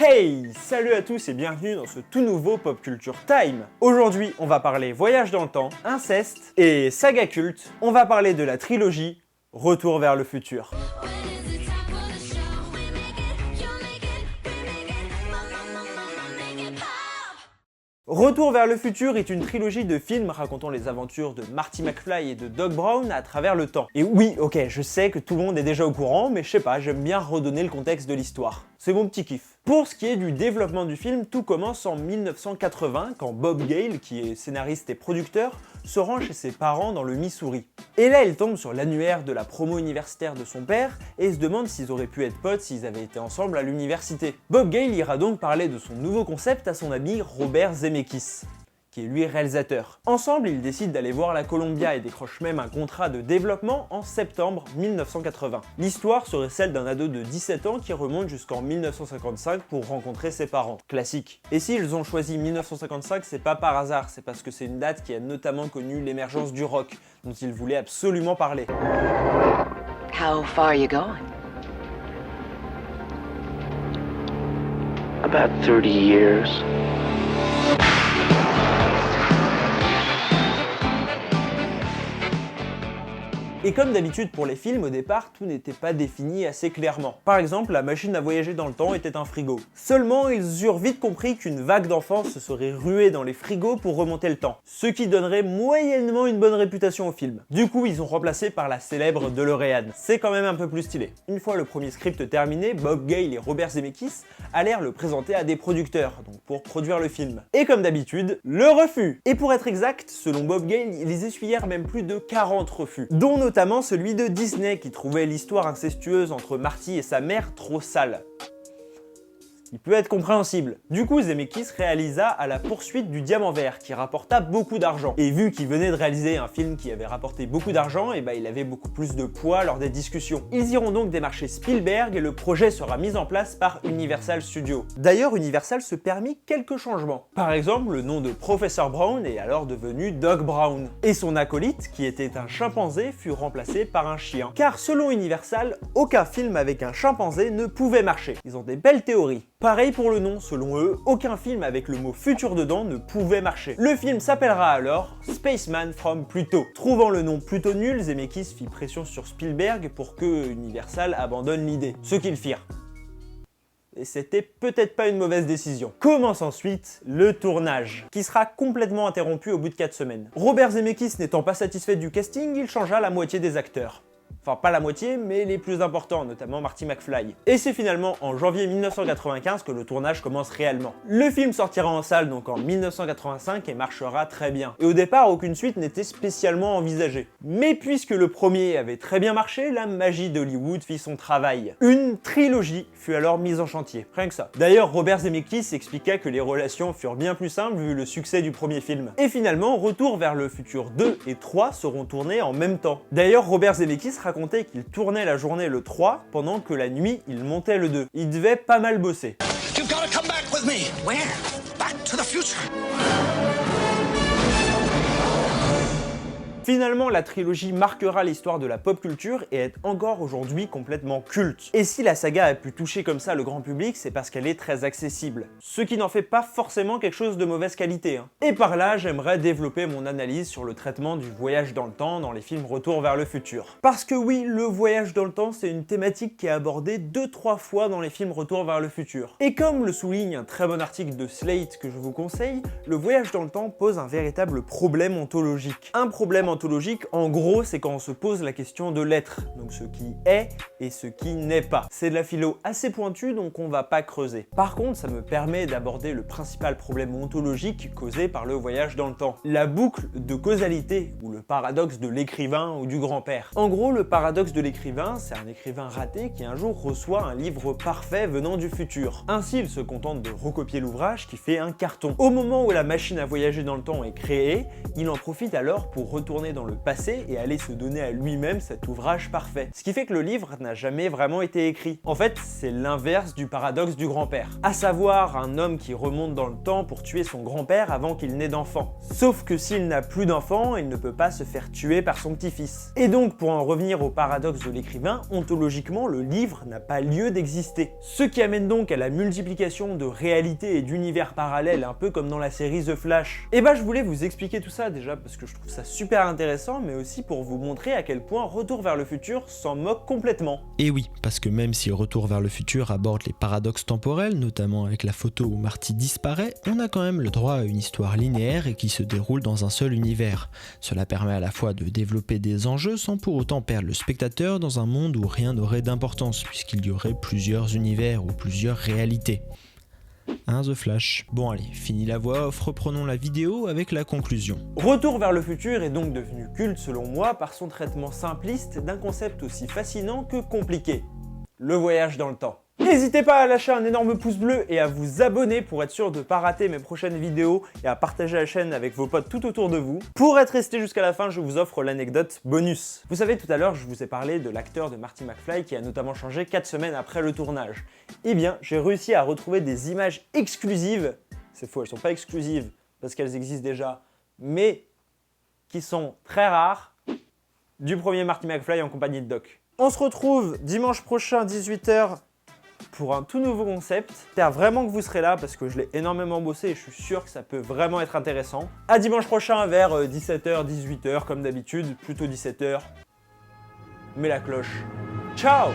Hey! Salut à tous et bienvenue dans ce tout nouveau Pop Culture Time. Aujourd'hui, on va parler voyage dans le temps, inceste et saga culte. On va parler de la trilogie Retour vers le futur. Retour vers le futur est une trilogie de films racontant les aventures de Marty McFly et de Doc Brown à travers le temps. Et oui, ok, je sais que tout le monde est déjà au courant, mais je sais pas, j'aime bien redonner le contexte de l'histoire. C'est mon petit kiff. Pour ce qui est du développement du film, tout commence en 1980 quand Bob Gale, qui est scénariste et producteur, se rend chez ses parents dans le Missouri. Et là, il tombe sur l'annuaire de la promo universitaire de son père et se demande s'ils auraient pu être potes s'ils avaient été ensemble à l'université. Bob Gale ira donc parler de son nouveau concept à son ami Robert Zemeckis, qui est lui réalisateur. Ensemble, ils décident d'aller voir la Columbia et décrochent même un contrat de développement en septembre 1980. L'histoire serait celle d'un ado de 17 ans qui remonte jusqu'en 1955 pour rencontrer ses parents. Classique. Et s'ils ont choisi 1955, c'est pas par hasard, c'est parce que c'est une date qui a notamment connu l'émergence du rock, dont ils voulaient absolument parler. How far are you going? About 30 years. Et comme d'habitude pour les films, au départ, tout n'était pas défini assez clairement. Par exemple, la machine à voyager dans le temps était un frigo. Seulement, ils eurent vite compris qu'une vague d'enfants se serait ruée dans les frigos pour remonter le temps, ce qui donnerait moyennement une bonne réputation au film. Du coup, ils ont remplacé par la célèbre DeLorean. C'est quand même un peu plus stylé. Une fois le premier script terminé, Bob Gale et Robert Zemeckis allèrent le présenter à des producteurs, donc pour produire le film. Et comme d'habitude, le refus. Et pour être exact, selon Bob Gale, ils essuyèrent même plus de 40 refus, dont notamment celui de Disney qui trouvait l'histoire incestueuse entre Marty et sa mère trop sale. Il peut être compréhensible. Du coup, Zemeckis réalisa À la poursuite du diamant vert, qui rapporta beaucoup d'argent. Et vu qu'il venait de réaliser un film qui avait rapporté beaucoup d'argent, et bah il avait beaucoup plus de poids lors des discussions. Ils iront donc démarcher Spielberg et le projet sera mis en place par Universal Studios. D'ailleurs, Universal se permit quelques changements. Par exemple, le nom de Professeur Brown est alors devenu Doc Brown. Et son acolyte, qui était un chimpanzé, fut remplacé par un chien. Car selon Universal, aucun film avec un chimpanzé ne pouvait marcher. Ils ont des belles théories. Pareil pour le nom, selon eux, aucun film avec le mot futur dedans ne pouvait marcher. Le film s'appellera alors Spaceman from Pluto. Trouvant le nom plutôt nul, Zemeckis fit pression sur Spielberg pour que Universal abandonne l'idée, ce qu'ils firent. Et c'était peut-être pas une mauvaise décision. Commence ensuite le tournage, qui sera complètement interrompu au bout de 4 semaines. Robert Zemeckis n'étant pas satisfait du casting, il changea la moitié des acteurs. Enfin, pas la moitié, mais les plus importants, notamment Marty McFly. Et c'est finalement en janvier 1995 que le tournage commence réellement. Le film sortira en salle donc en 1985 et marchera très bien. Et au départ, aucune suite n'était spécialement envisagée. Mais puisque le premier avait très bien marché, la magie d'Hollywood fit son travail. Une trilogie fut alors mise en chantier, rien que ça. D'ailleurs, Robert Zemeckis expliqua que les relations furent bien plus simples vu le succès du premier film. Et finalement, Retour vers le futur 2 et 3 seront tournés en même temps. D'ailleurs, Robert Zemeckis racontait qu'il tournait la journée le 3 pendant que la nuit il montait le 2. Il devait pas mal bosser. You've got to come back with me. Where? Back to the future. Finalement, la trilogie marquera l'histoire de la pop culture et est encore aujourd'hui complètement culte. Et si la saga a pu toucher comme ça le grand public, c'est parce qu'elle est très accessible. Ce qui n'en fait pas forcément quelque chose de mauvaise qualité. Et par là, j'aimerais développer mon analyse sur le traitement du voyage dans le temps dans les films Retour vers le futur. Parce que oui, le voyage dans le temps, c'est une thématique qui est abordée 2-3 fois dans les films Retour vers le futur. Et comme le souligne un très bon article de Slate que je vous conseille, le voyage dans le temps pose un véritable problème ontologique. Un problème ontologique, en gros, c'est quand on se pose la question de l'être, donc ce qui est et ce qui n'est pas. C'est de la philo assez pointue, donc on va pas creuser. Par contre, ça me permet d'aborder le principal problème ontologique causé par le voyage dans le temps. La boucle de causalité, ou le paradoxe de l'écrivain ou du grand-père. En gros, le paradoxe de l'écrivain, c'est un écrivain raté qui un jour reçoit un livre parfait venant du futur. Ainsi, il se contente de recopier l'ouvrage qui fait un carton. Au moment où la machine à voyager dans le temps est créée, il en profite alors pour retourner retourner dans le passé et aller se donner à lui-même cet ouvrage parfait. Ce qui fait que le livre n'a jamais vraiment été écrit. En fait, c'est l'inverse du paradoxe du grand-père. À savoir, un homme qui remonte dans le temps pour tuer son grand-père avant qu'il n'ait d'enfant. Sauf que s'il n'a plus d'enfant, il ne peut pas se faire tuer par son petit-fils. Et donc, pour en revenir au paradoxe de l'écrivain, ontologiquement, le livre n'a pas lieu d'exister. Ce qui amène donc à la multiplication de réalités et d'univers parallèles, un peu comme dans la série The Flash. Et bah, je voulais vous expliquer tout ça déjà parce que je trouve ça super intéressant, mais aussi pour vous montrer à quel point Retour vers le futur s'en moque complètement. Et oui, parce que même si Retour vers le futur aborde les paradoxes temporels, notamment avec la photo où Marty disparaît, on a quand même le droit à une histoire linéaire et qui se déroule dans un seul univers. Cela permet à la fois de développer des enjeux sans pour autant perdre le spectateur dans un monde où rien n'aurait d'importance, puisqu'il y aurait plusieurs univers ou plusieurs réalités. The Flash. Bon allez, fini la voix off, reprenons la vidéo avec la conclusion. Retour vers le futur est donc devenu culte selon moi par son traitement simpliste d'un concept aussi fascinant que compliqué. Le voyage dans le temps. N'hésitez pas à lâcher un énorme pouce bleu et à vous abonner pour être sûr de ne pas rater mes prochaines vidéos et à partager la chaîne avec vos potes tout autour de vous. Pour être resté jusqu'à la fin, je vous offre l'anecdote bonus. Vous savez, tout à l'heure, je vous ai parlé de l'acteur de Marty McFly qui a notamment changé 4 semaines après le tournage. Eh bien, j'ai réussi à retrouver des images exclusives. C'est faux, elles sont pas exclusives parce qu'elles existent déjà, mais qui sont très rares, du premier Marty McFly en compagnie de Doc. On se retrouve dimanche prochain, 18h, pour un tout nouveau concept. J'espère vraiment que vous serez là parce que je l'ai énormément bossé et je suis sûr que ça peut vraiment être intéressant. À dimanche prochain vers 17h, 18h comme d'habitude, plutôt 17h. Mets la cloche. Ciao!